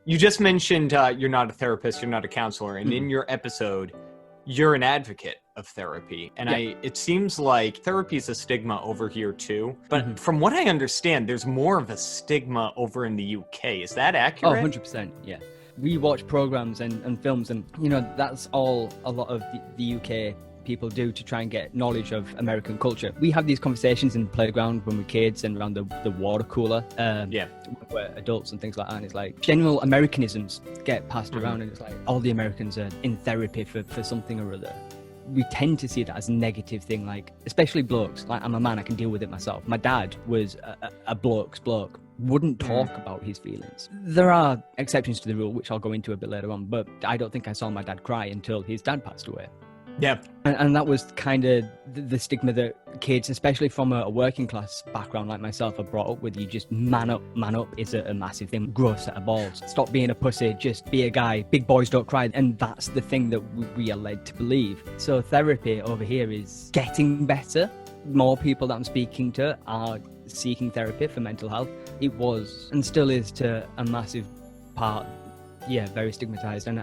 You just mentioned you're not a therapist, you're not a counselor, and in your episode, you're an advocate of therapy. And it seems like therapy is a stigma over here too. But from what I understand, there's more of a stigma over in the UK. Is that accurate? Oh, 100%, yeah. We watch programs and films, and that's all a lot of the UK people do to try and get knowledge of American culture. We have these conversations in the playground when we're kids and around the water cooler. We're adults and things like that. And it's like general Americanisms get passed around, and it's like all the Americans are in therapy for something or other. We tend to see that as a negative thing, like especially blokes. Like, I'm a man, I can deal with it myself. My dad was a bloke's bloke. Wouldn't talk about his feelings. There are exceptions to the rule, which I'll go into a bit later on, but I don't think I saw my dad cry until his dad passed away. Yeah. And that was kind of the stigma that kids, especially from a working class background like myself, are brought up with. You just man up is a massive thing. Grow a set of balls. Stop being a pussy, just be a guy. Big boys don't cry. And that's the thing that we are led to believe. So therapy over here is getting better. More people that I'm speaking to are seeking therapy for mental health. It was and still is to a massive part, very stigmatized. And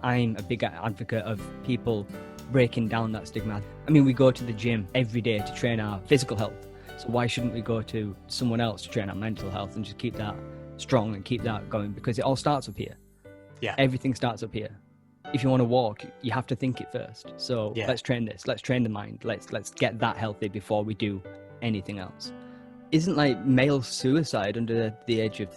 I'm a big advocate of people breaking down that stigma. I mean, we go to the gym every day to train our physical health. So why shouldn't we go to someone else to train our mental health and just keep that strong and keep that going? Because it all starts up here. Yeah. Everything starts up here. If you want to walk, you have to think it first. So let's train this. Let's train the mind. Let's get that healthy before we do anything else. Isn't like male suicide under the age of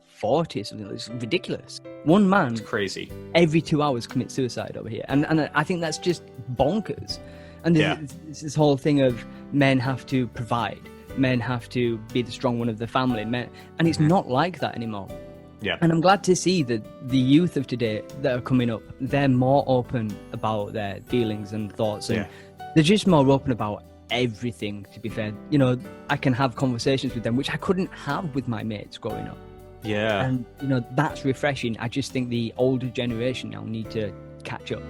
40 or something? It's ridiculous. One man, it's crazy, every 2 hours commits suicide over here, and I think that's just bonkers. And there's this whole thing of men have to provide, men have to be the strong one of the family, and it's not like that anymore. Yeah. And I'm glad to see that the youth of today that are coming up, they're more open about their feelings and thoughts, and they're just more open about everything, to be fair. I can have conversations with them which I couldn't have with my mates growing up. Yeah. And that's refreshing. I just think the older generation now need to catch up.